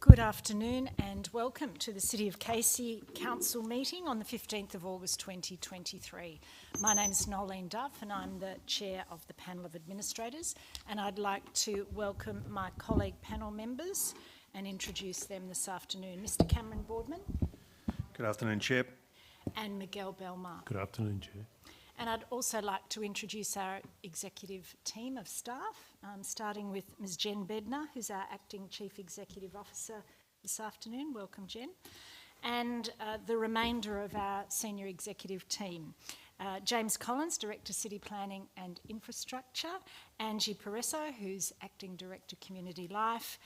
Good afternoon and welcome to the City of Casey Council meeting on the 15th of August 2023. My name is Nolene Duff and I'm the Chair of the Panel of Administrators, and I'd like to welcome my colleague panel members and introduce them this afternoon. Mr Cameron Boardman. Good afternoon, Chair. And Miguel Belmar. Good afternoon, Chair. And I'd also like to introduce our executive team of staff, starting with Ms Jen Bednar, who's our Acting Chief Executive Officer this afternoon. Welcome, Jen. And the remainder of our senior executive team. James Collins, Director City Planning and Infrastructure. Angie Peresso, who's Acting Director Community Life.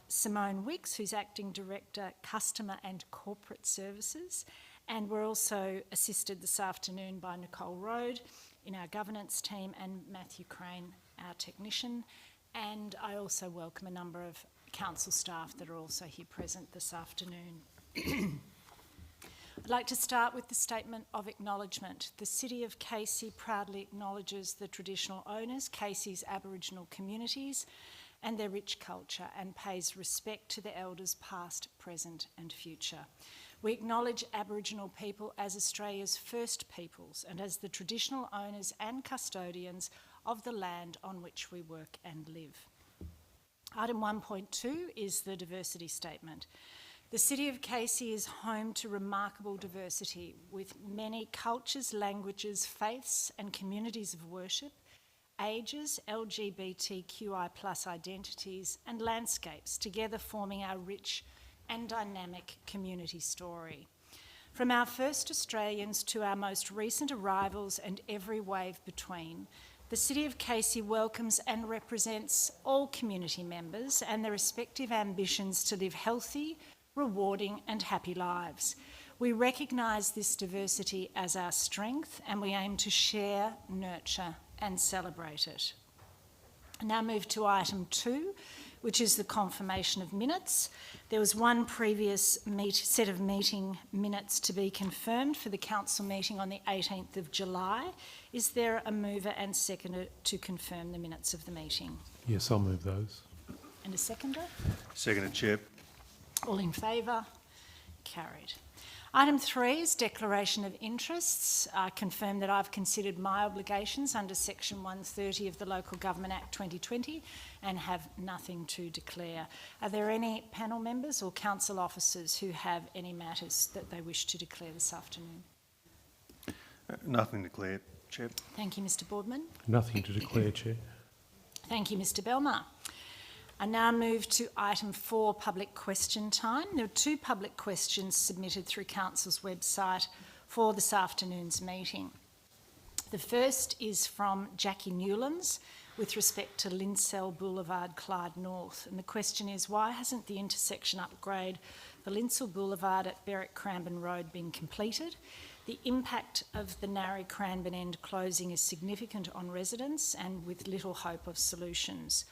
Simone Wicks, who's Acting Director Customer and Corporate Services. And we're also assisted this afternoon by Nicole Rode in our governance team and Matthew Crane, our technician. And I also welcome a number of council staff that are also here present this afternoon. I'd like to start with the statement of acknowledgement. The City of Casey proudly acknowledges the traditional owners, Casey's Aboriginal communities, and their rich culture, and pays respect to the elders past, present and future. We acknowledge Aboriginal people as Australia's first peoples and as the traditional owners and custodians of the land on which we work and live. Item 1.2 is the diversity statement. The City of Casey is home to remarkable diversity with many cultures, languages, faiths and communities of worship, ages, LGBTQI+ identities and landscapes, together forming our rich and dynamic community story. From our first Australians to our most recent arrivals and every wave between, the City of Casey welcomes and represents all community members and their respective ambitions to live healthy, rewarding and happy lives. We recognise this diversity as our strength and we aim to share, nurture and celebrate it. I now move to item 2, which is the confirmation of minutes. There was one previous set of meeting minutes to be confirmed for the council meeting on the 18th of July. Is there a mover and seconder to confirm the minutes of the meeting? Yes, I'll move those. And a seconder? Seconded, Chair. All in favour? Carried. Item 3 is declaration of interests. I confirm that I've considered my obligations under section 130 of the Local Government Act 2020 and have nothing to declare. Are there any panel members or council officers who have any matters that they wish to declare this afternoon? Nothing declared, Chair. Thank you, Mr Boardman. Nothing to declare, Chair. Thank you, Mr Belmar. I now move to item 4, public question time. There are 2 public questions submitted through Council's website for this afternoon's meeting. The first is from Jackie Newlands with respect to Linsell Boulevard, Clyde North. And the question is, why hasn't the intersection upgrade for Linsell Boulevard at Berwick Cranbourne Road been completed? The impact of the Narre Cranbourne end closing is significant on residents and with little hope of solutions.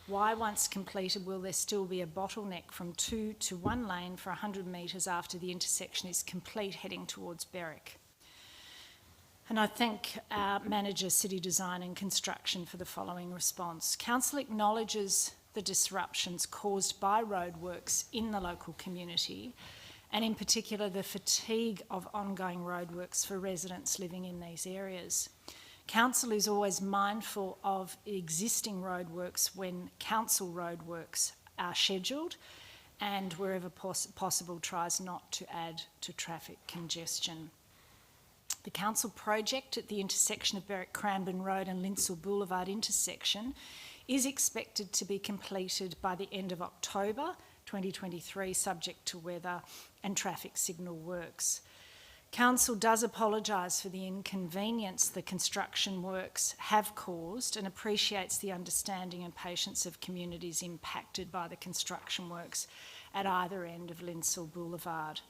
Why, once completed, will there still be a bottleneck from 2 to 1 lane for 100 metres after the intersection is complete heading towards Berwick? And I thank our Manager, City Design and Construction for the following response. Council acknowledges the disruptions caused by roadworks in the local community and in particular the fatigue of ongoing roadworks for residents living in these areas. Council is always mindful of existing roadworks when council roadworks are scheduled and wherever possible tries not to add to traffic congestion. The council project at the intersection of Berwick Cranbourne Road and Linsell Boulevard intersection is expected to be completed by the end of October 2023, subject to weather and traffic signal works. Council does apologise for the inconvenience the construction works have caused and appreciates the understanding and patience of communities impacted by the construction works at either end of Linsell Boulevard.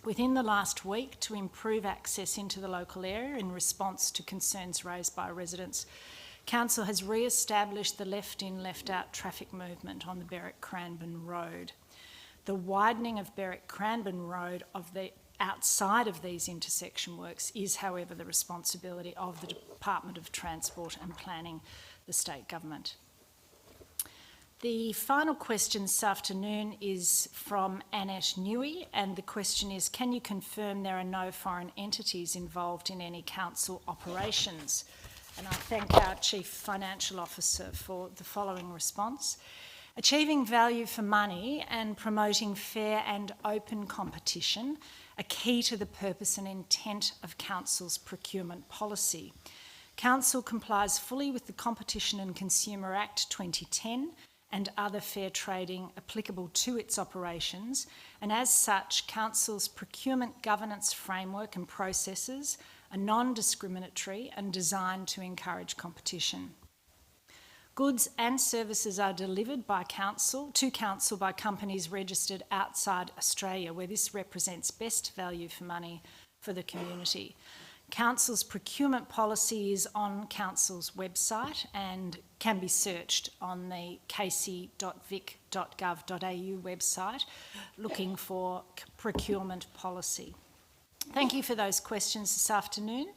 Within the last week, to improve access into the local area in response to concerns raised by residents, Council has re-established the left-in, left-out traffic movement on the Berwick Cranbourne Road. The widening of Berwick Cranbourne Road outside of these intersection works is, however, the responsibility of the Department of Transport and Planning, the state government. The final question this afternoon is from Annette Newey, and the question is, can you confirm there are no foreign entities involved in any council operations? And I thank our Chief Financial Officer for the following response. Achieving value for money and promoting fair and open competition are key to the purpose and intent of Council's procurement policy. Council complies fully with the Competition and Consumer Act 2010 and other fair trading applicable to its operations, and as such, Council's procurement governance framework and processes are non-discriminatory and designed to encourage competition. Goods and services are delivered by Council by companies registered outside Australia, where this represents best value for money for the community. Council's procurement policy is on Council's website and can be searched on the kc.vic.gov.au website looking for procurement policy. Thank you for those questions this afternoon.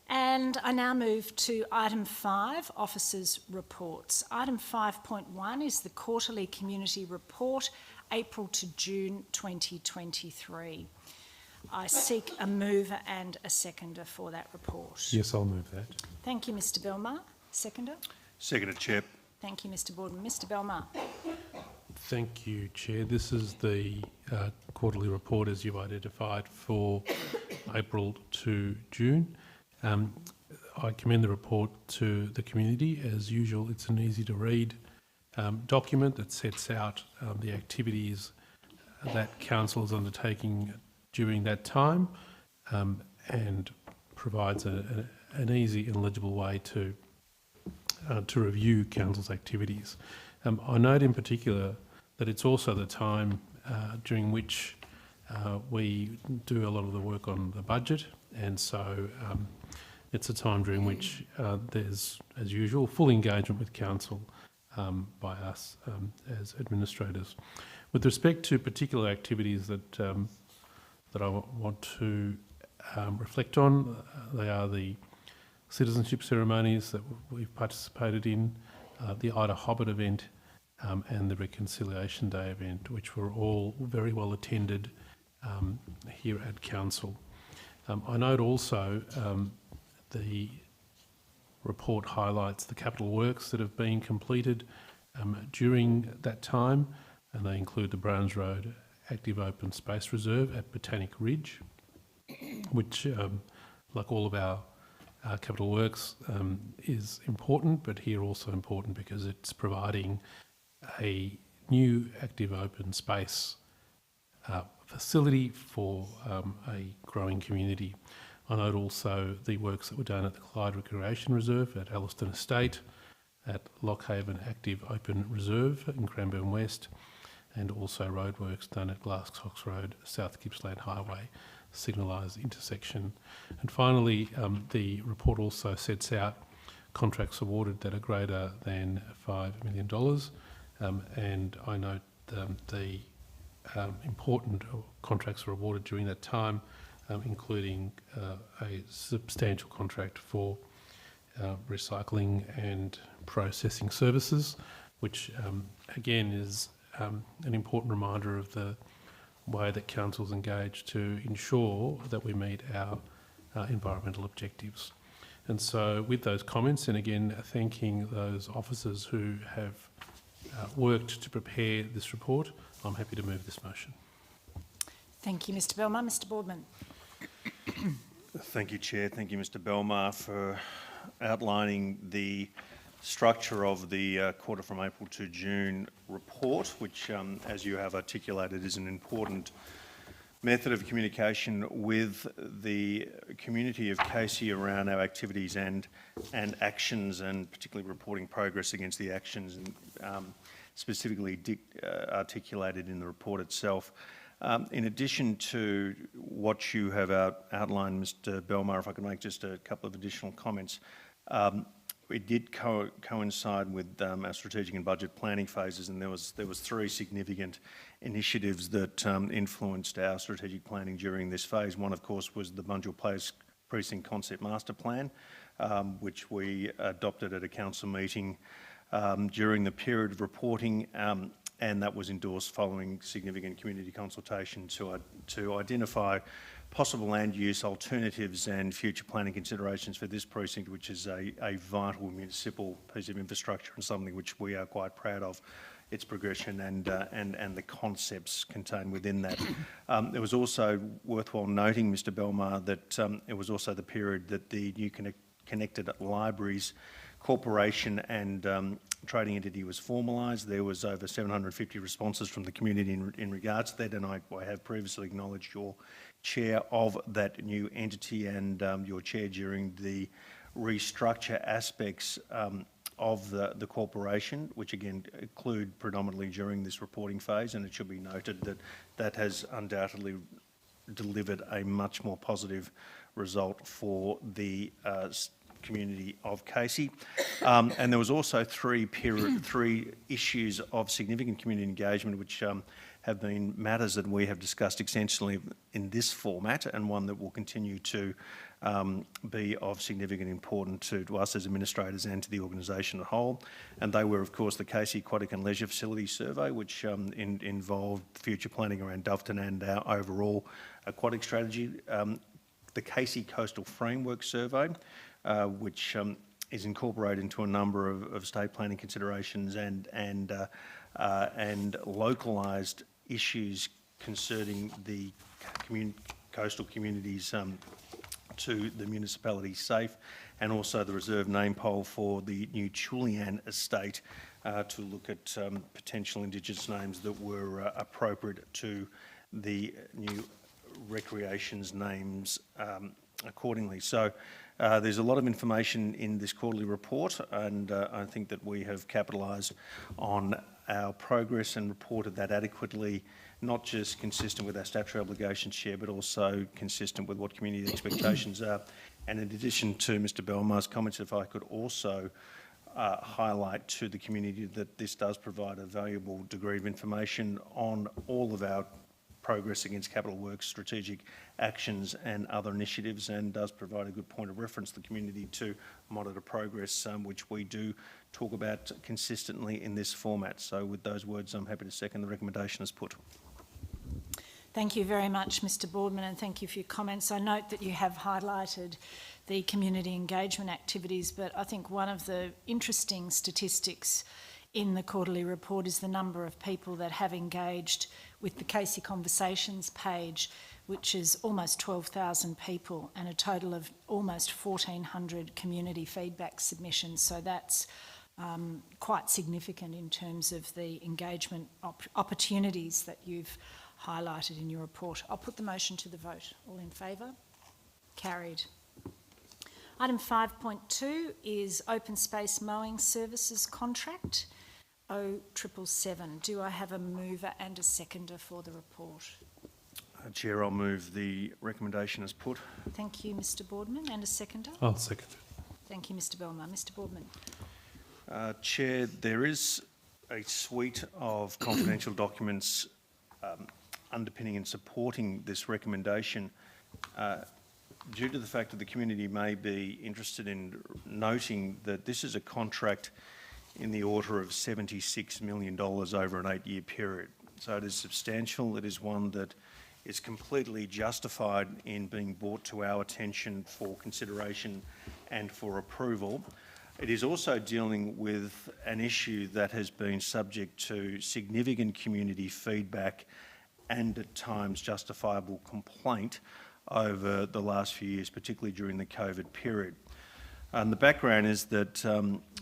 And I now move to item 5, officers' reports. Item 5.1 is the quarterly community report, April to June 2023. I seek a mover and a seconder for that report. Yes, I'll move that. Thank you, Mr Belmar. Seconder? Seconded, Chair. Thank you, Mr Boardman. Mr Belmar. Thank you, Chair. This is the quarterly report, as you've identified, for April to June. I commend the report to the community. As usual, it's an easy-to-read document that sets out the activities that Council is undertaking during that time and provides an easy and legible way to review Council's activities. I note in particular that it's also the time during which we do a lot of the work on the budget, and so it's a time during which there's, as usual, full engagement with Council by us as administrators. With respect to particular activities that I want to reflect on, they are the citizenship ceremonies that we've participated in, the Ida Hobbit event, and the Reconciliation Day event, which were all very well attended here at Council. I note also the report highlights the capital works that have been completed during that time, and they include the Browns Road Active Open Space Reserve at Botanic Ridge, which, like all of our capital works, is important, but here also important because it's providing a new active open space facility for a growing community. I note also the works that were done at the Clyde Recreation Reserve at Elliston Estate, at Lockhaven Active Open Reserve in Cranbourne West, and also roadworks done at Glasscox Road, South Gippsland Highway, signalised intersection. And finally, the report also sets out contracts awarded that are greater than $5 million, and I note the important contracts were awarded during that time, including a substantial contract for recycling and processing services, which again is an important reminder of the way that Council's engaged to ensure that we meet our environmental objectives. And so with those comments, and again thanking those officers who have worked to prepare this report, I'm happy to move this motion. Thank you, Mr Belmar. Mr Boardman. Thank you, Chair. Thank you, Mr Belmar, for outlining the structure of the quarter from April to June report, which, as you have articulated, is an important method of communication with the community of Casey around our activities and actions, and particularly reporting progress against the actions, and specifically articulated in the report itself. In addition to what you have outlined, Mr Belmar, if I could make just a couple of additional comments. It did coincide with our strategic and budget planning phases, and there was 3 significant initiatives that influenced our strategic planning during this phase. One, of course, was the Bunjil Place Precinct Concept Master Plan, which we adopted at a council meeting during the period of reporting, and that was endorsed following significant community consultation to identify possible land use alternatives and future planning considerations for this precinct, which is a vital municipal piece of infrastructure and something which we are quite proud of, its progression and the concepts contained within that. It was also worthwhile noting, Mr Belmar, that it was also the period that the new Connected Libraries Corporation and trading entity was formalised. There was over 750 responses from the community in regards to that, and I have previously acknowledged your chair of that new entity and your chair during the restructure aspects of the corporation, which again include predominantly during this reporting phase, and it should be noted that that has undoubtedly delivered a much more positive result for the community of Casey. And there was also three issues of significant community engagement which have been matters that we have discussed extensively in this format, and one that will continue to be of significant importance to us as administrators and to the organisation as a whole. And they were, of course, the Casey Aquatic and Leisure Facility Survey, which involved future planning around Doveton and our overall aquatic strategy. The Casey Coastal Framework Survey, which is incorporated into a number of state planning considerations and localised issues concerning the coastal communities to the municipality safe, and also the reserve name poll for the new Chulian estate to look at potential Indigenous names that were appropriate to the new recreations names accordingly. So there's a lot of information in this quarterly report, and I think that we have capitalised on our progress and reported that adequately, not just consistent with our statutory obligations, Chair, but also consistent with what community expectations are. And in addition to Mr Belmar's comments, if I could also highlight to the community that this does provide a valuable degree of information on all of our progress against capital works, strategic actions and other initiatives, and does provide a good point of reference to the community to monitor progress, which we do talk about consistently in this format. So with those words, I'm happy to second the recommendation as put. Thank you very much, Mr Boardman, and thank you for your comments. I note that you have highlighted the community engagement activities, but I think one of the interesting statistics in the quarterly report is the number of people that have engaged with the Casey Conversations page, which is almost 12,000 people and a total of almost 1,400 community feedback submissions. So that's quite significant in terms of the engagement opportunities that you've highlighted in your report. I'll put the motion to the vote. All in favour? Carried. Item 5.2 is Open Space Mowing Services Contract 0777. Do I have a mover and a seconder for the report? Chair, I'll move the recommendation as put. Thank you, Mr Boardman. And a seconder? I'll second it. Thank you, Mr Belmar. Mr Boardman. Chair, there is a suite of confidential documents underpinning and supporting this recommendation. Due to the fact that the community may be interested in noting that this is a contract in the order of $76 million over an 8-year period. So it is substantial. It is one that is completely justified in being brought to our attention for consideration and for approval. It is also dealing with an issue that has been subject to significant community feedback and at times justifiable complaint over the last few years, particularly during the COVID period. And the background is that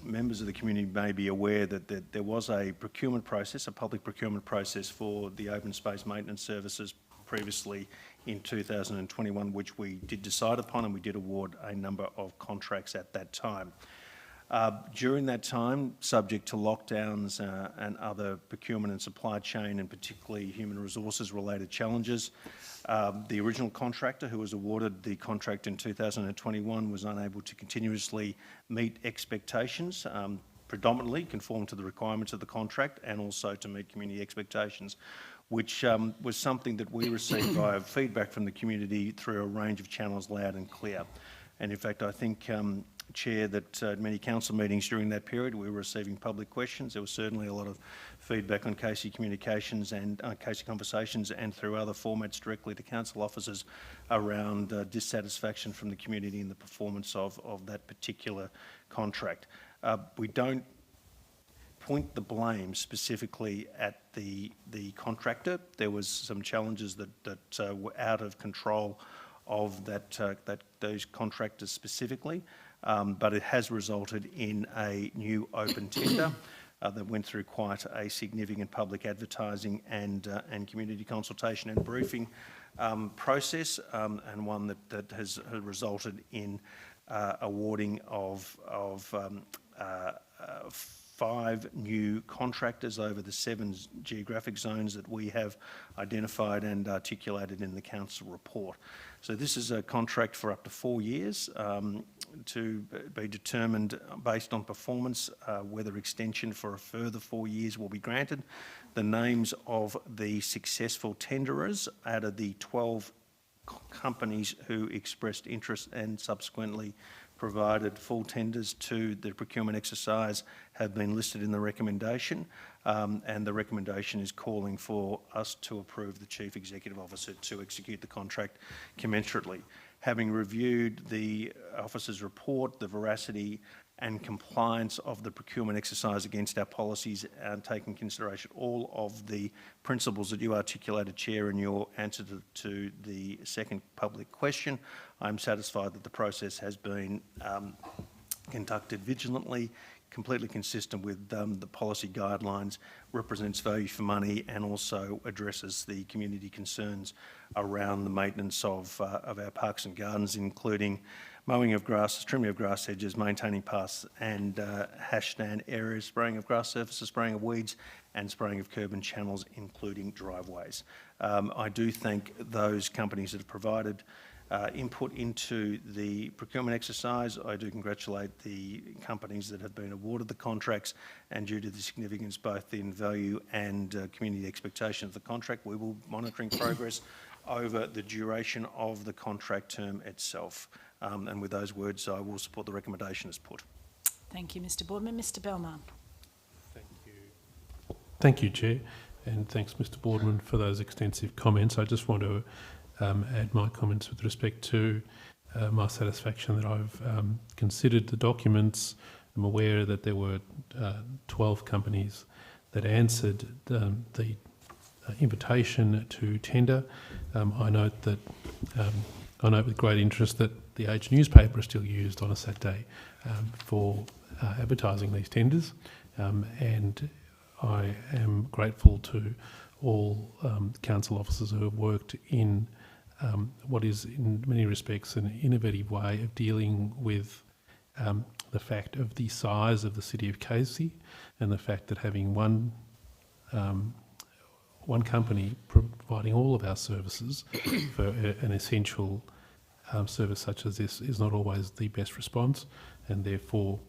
members of the community may be aware that there was a procurement process, a public procurement process for the open space maintenance services previously in 2021, which we did decide upon, and we did award a number of contracts at that time. During that time, subject to lockdowns and other procurement and supply chain and particularly human resources related challenges, the original contractor who was awarded the contract in 2021 was unable to continuously meet expectations, predominantly conform to the requirements of the contract and also to meet community expectations, which was something that we received via feedback from the community through a range of channels, loud and clear. And in fact, I think Chair, that at many council meetings during that period we were receiving public questions. There was certainly a lot of feedback on Casey Communications and Casey Conversations and through other formats directly to council officers around dissatisfaction from the community in the performance of that particular contract. We don't point the blame specifically at the contractor. There was some challenges that were out of control of those contractors specifically, but it has resulted in a new open tender that went through quite a significant public advertising and community consultation and briefing process, and one that has resulted in awarding of 5 new contractors over the 7 geographic zones that we have identified and articulated in the council report. So this is a contract for up to 4 years to be determined based on performance whether extension for a further 4 years will be granted. The names of the successful tenderers out of the 12 companies who expressed interest and subsequently provided full tenders to the procurement exercise have been listed in the recommendation, and the recommendation is calling for us to approve the Chief Executive Officer to execute the contract commensurately. Having reviewed the officer's report, the veracity and compliance of the procurement exercise against our policies, and taking into consideration all of the principles that you articulated, Chair, in your answer to the second public question, I'm satisfied that the process has been conducted vigilantly, completely consistent with the policy guidelines, represents value for money, and also addresses the community concerns around the maintenance of our parks and gardens, including mowing of grass, trimming of grass hedges, maintaining paths and hash stand areas, spraying of grass surfaces, spraying of weeds, and spraying of curb and channels, including driveways. I do thank those companies that have provided input into the procurement exercise. I do congratulate the companies that have been awarded the contracts, and due to the significance both in value and community expectation of the contract, we will be monitoring progress over the duration of the contract term itself. And with those words, I will support the recommendation as put. Thank you, Mr Boardman. Mr Belmar. Thank you. Thank you, Chair, and thanks, Mr Boardman, for those extensive comments. I just want to add my comments with respect to my satisfaction that I've considered the documents. I'm aware that there were 12 companies that answered the invitation to tender. I note with great interest that the Age newspaper is still used on a Saturday for advertising these tenders, and I am grateful to all council officers who have worked in what is in many respects an innovative way of dealing with the fact of the size of the city of Casey, and the fact that having one company providing all of our services for an essential service such as this is not always the best response, and therefore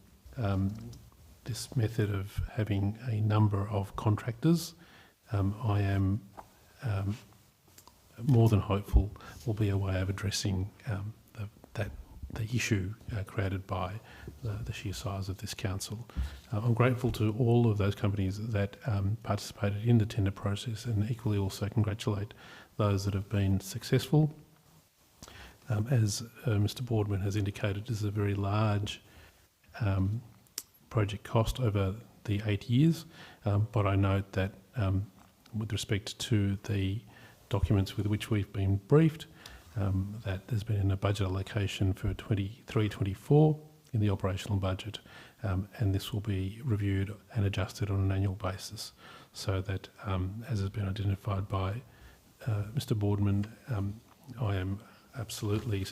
this method of having a number of contractors, I am more than hopeful will be a way of addressing the issue created by the sheer size of this council. I'm grateful to all of those companies that participated in the tender process, and equally also congratulate those that have been successful. As Mr Boardman has indicated, this is a very large project cost over the 8 years, but I note that with respect to the documents with which we've been briefed, that there's been a budget allocation for 23-24 in the operational budget, and this will be reviewed and adjusted on an annual basis, so that, as has been identified by Mr Boardman, I am absolutely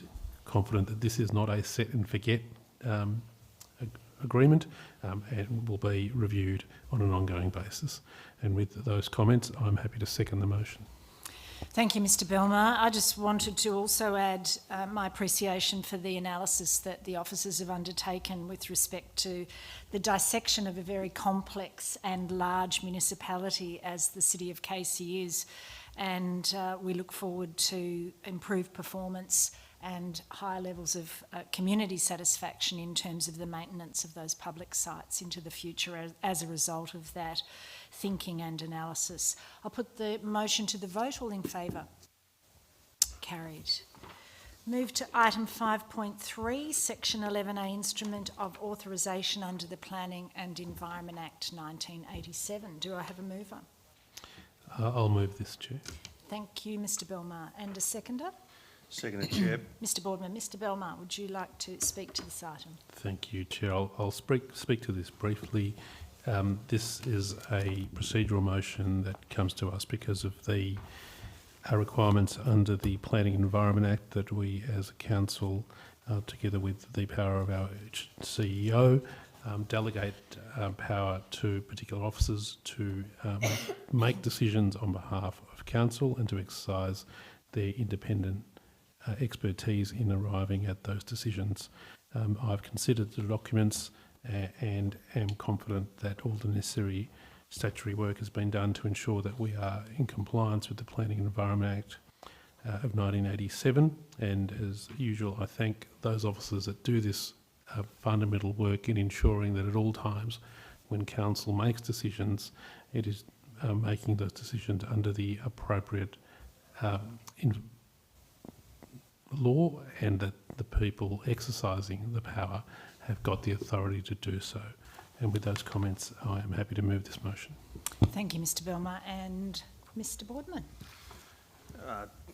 confident that this is not a set and forget agreement, and will be reviewed on an ongoing basis. And with those comments, I'm happy to second the motion. Thank you, Mr Belmar. I just wanted to also add my appreciation for the analysis that the officers have undertaken with respect to the dissection of a very complex and large municipality as the City of Casey is, and we look forward to improved performance and high levels of community satisfaction in terms of the maintenance of those public sites into the future as a result of that thinking and analysis. I'll put the motion to the vote. All in favour? Carried. Move to item 5.3, section 11A, instrument of authorisation under the Planning and Environment Act 1987. Do I have a mover? I'll move this, Chair. Thank you, Mr Belmar. And a seconder? Seconded, Chair. Mr Boardman. Mr Belmar, would you like to speak to this item? Thank you, Chair. I'll speak to this briefly. This is a procedural motion that comes to us because of the requirements under the Planning and Environment Act that we as a council, together with the power of our CEO, delegate power to particular officers to make decisions on behalf of council and to exercise their independent expertise in arriving at those decisions. I've considered the documents and am confident that all the necessary statutory work has been done to ensure that we are in compliance with the Planning and Environment Act of 1987. And as usual, I thank those officers that do this fundamental work in ensuring that at all times when council makes decisions, it is making those decisions under the appropriate law, and that the people exercising the power have got the authority to do so. And with those comments, I am happy to move this motion. Thank you, Mr Belmar. And Mr Boardman?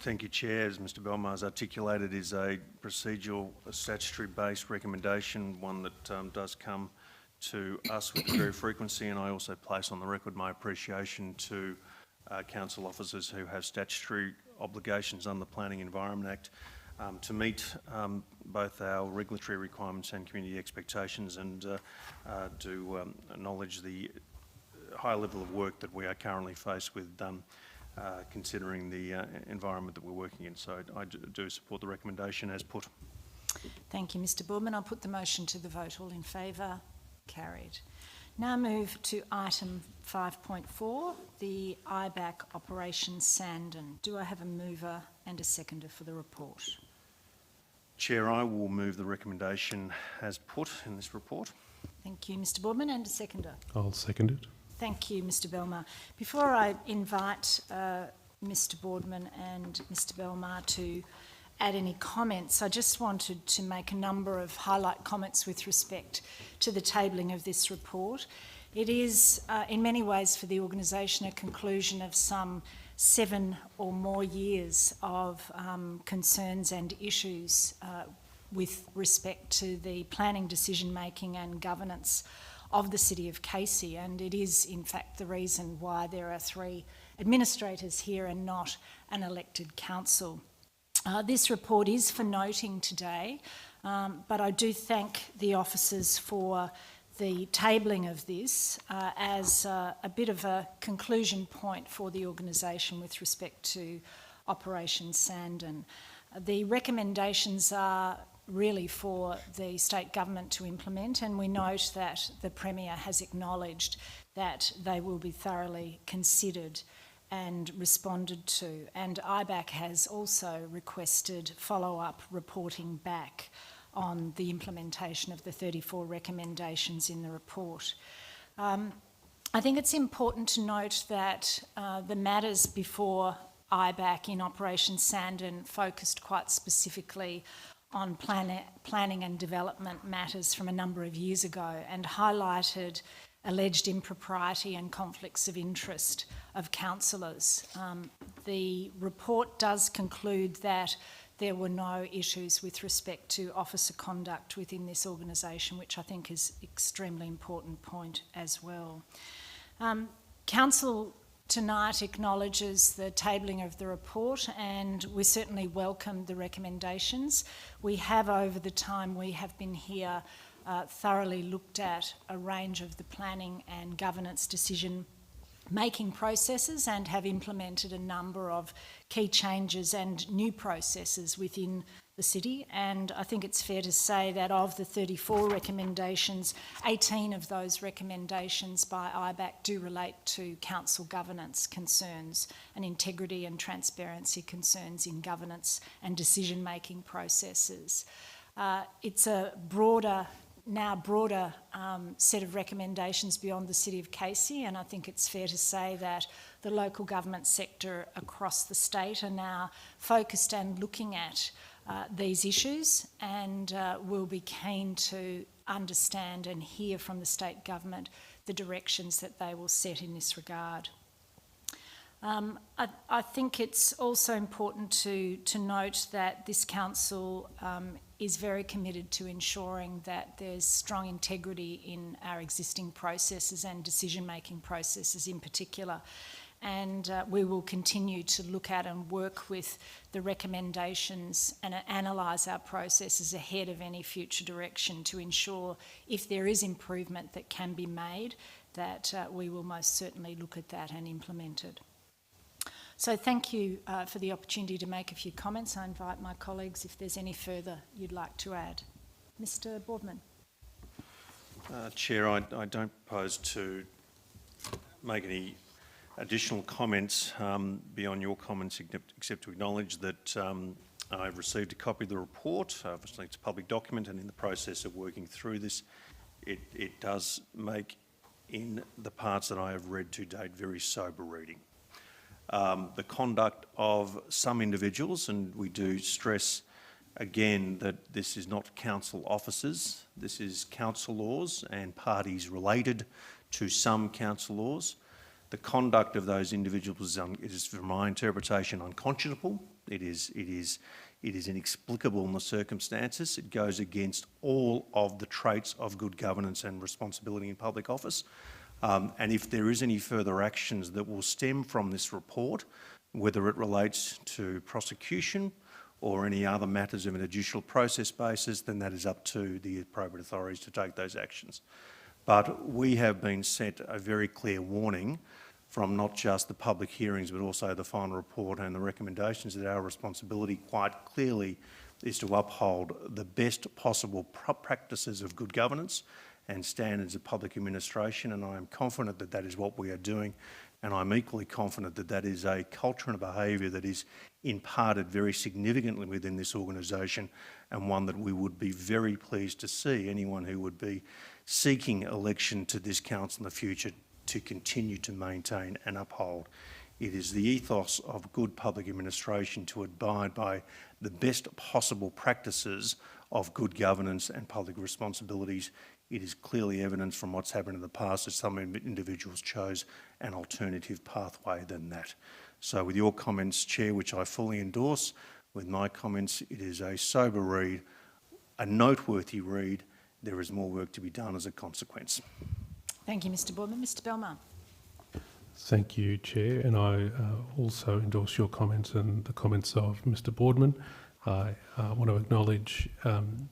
Thank you, Chair. As Mr Belmar has articulated, is a procedural, statutory-based recommendation, one that does come to us with great frequency, and I also place on the record my appreciation to council officers who have statutory obligations under the Planning and Environment Act to meet both our regulatory requirements and community expectations, and to acknowledge the high level of work that we are currently faced with considering the environment that we're working in. So I do support the recommendation as put. Thank you, Mr Boardman. I'll put the motion to the vote. All in favour? Carried. Now move to item 5.4, the IBAC Operation Sandon. Do I have a mover and a seconder for the report? Chair, I will move the recommendation as put in this report. Thank you, Mr Boardman, and a seconder. I'll second it. Thank you, Mr Belmar. Before I invite Mr Boardman and Mr Belmar to add any comments, I just wanted to make a number of highlight comments with respect to the tabling of this report. It is, in many ways, for the organisation, a conclusion of some 7 or more years of concerns and issues with respect to the planning, decision-making and governance of the City of Casey, and it is in fact the reason why there are 3 administrators here and not an elected council. This report is for noting today, but I do thank the officers for the tabling of this as a bit of a conclusion point for the organisation with respect to Operation Sandon. The recommendations are really for the state government to implement, and we note that the Premier has acknowledged that they will be thoroughly considered and responded to, and IBAC has also requested follow-up reporting back on the implementation of the 34 recommendations in the report. I think it's important to note that the matters before IBAC in Operation Sandon focused quite specifically on planning and development matters from a number of years ago and highlighted alleged impropriety and conflicts of interest of councillors. The report does conclude that there were no issues with respect to officer conduct within this organisation, which I think is an extremely important point as well. Council tonight acknowledges the tabling of the report, and we certainly welcome the recommendations. We have, over the time we have been here, thoroughly looked at a range of the planning and governance decision making processes and have implemented a number of key changes and new processes within the city. And I think it's fair to say that of the 34 recommendations, 18 of those recommendations by IBAC do relate to council governance concerns and integrity and transparency concerns in governance and decision-making processes. It's a broader set of recommendations beyond the City of Casey, and I think it's fair to say that the local government sector across the state are now focused and looking at these issues, and will be keen to understand and hear from the state government the directions that they will set in this regard. I think it's also important to note that this council is very committed to ensuring that there's strong integrity in our existing processes and decision-making processes in particular. And we will continue to look at and work with the recommendations and analyse our processes ahead of any future direction to ensure if there is improvement that can be made, that we will most certainly look at that and implement it. So thank you for the opportunity to make a few comments. I invite my colleagues if there's any further you'd like to add. Mr Boardman. Chair, I don't propose to make any additional comments beyond your comments, except to acknowledge that I've received a copy of the report. Obviously it's a public document, and in the process of working through this, it does make, in the parts that I have read to date, very sober reading. The conduct of some individuals, and we do stress again that this is not council officers, this is council laws and parties related to some council laws. The conduct of those individuals is, from my interpretation, unconscionable. It is inexplicable in the circumstances. It goes against all of the traits of good governance and responsibility in public office. And if there is any further actions that will stem from this report, whether it relates to prosecution or any other matters of a judicial process basis, then that is up to the appropriate authorities to take those actions. But we have been sent a very clear warning from not just the public hearings but also the final report and the recommendations, that our responsibility quite clearly is to uphold the best possible practices of good governance and standards of public administration, and I am confident that that is what we are doing, and I'm equally confident that that is a culture and a behaviour that is imparted very significantly within this organisation, and one that we would be very pleased to see anyone who would be seeking election to this council in the future to continue to maintain and uphold. It is the ethos of good public administration to abide by the best possible practices of good governance and public responsibilities. It is clearly evident from what's happened in the past that some individuals chose an alternative pathway than that. So with your comments, Chair, which I fully endorse, with my comments, it is a sober read, a noteworthy read. There is more work to be done as a consequence. Thank you, Mr Boardman. Mr Belmar. Thank you, Chair, and I also endorse your comments and the comments of Mr Boardman. I want to acknowledge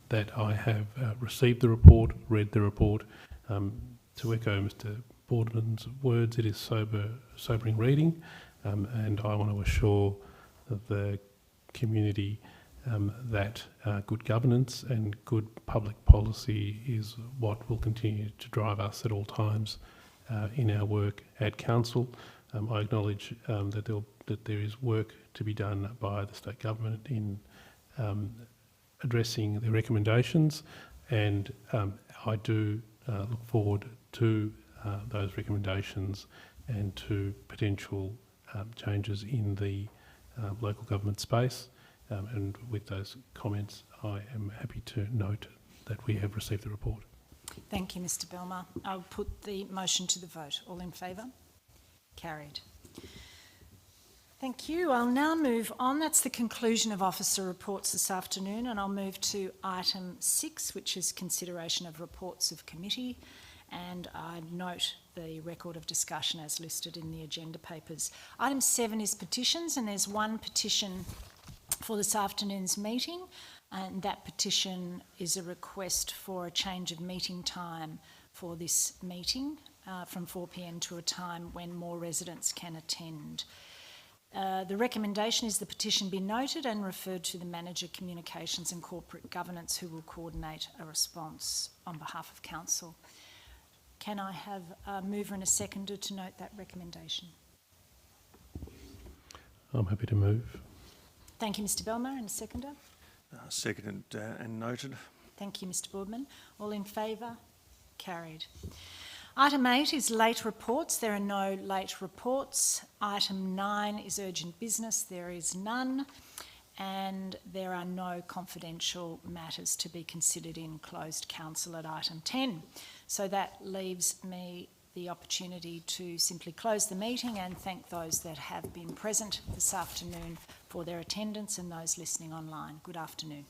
that I have received the report, read the report. To echo Mr Boardman's words, it is sobering reading, and I want to assure the community that good governance and good public policy is what will continue to drive us at all times in our work at council. I acknowledge that there is work to be done by the state government in addressing the recommendations, and I do look forward to those recommendations and to potential changes in the local government space. And with those comments, I am happy to note that we have received the report. Thank you, Mr Belmar. I'll put the motion to the vote. All in favour? Carried. Thank you. I'll now move on. That's the conclusion of officer reports this afternoon, and I'll move to item 6, which is consideration of reports of committee. And I note the record of discussion as listed in the agenda papers. Item 7 is petitions, and there's one petition for this afternoon's meeting, and that petition is a request for a change of meeting time for this meeting. from 4 p.m. to a time when more residents can attend. The recommendation is the petition be noted and referred to the Manager Communications and Corporate Governance, who will coordinate a response on behalf of Council. Can I have a mover and a seconder to note that recommendation? I'm happy to move. Thank you, Mr. Belmar, and a seconder. Seconded and noted. Thank you, Mr. Boardman. All in favour? Carried. Item 8 is late reports. There are no late reports. Item 9 is urgent business. There is none. And there are no confidential matters to be considered in closed council at item 10. So that leaves me the opportunity to simply close the meeting and thank those that have been present this afternoon for their attendance and those listening online. Good afternoon.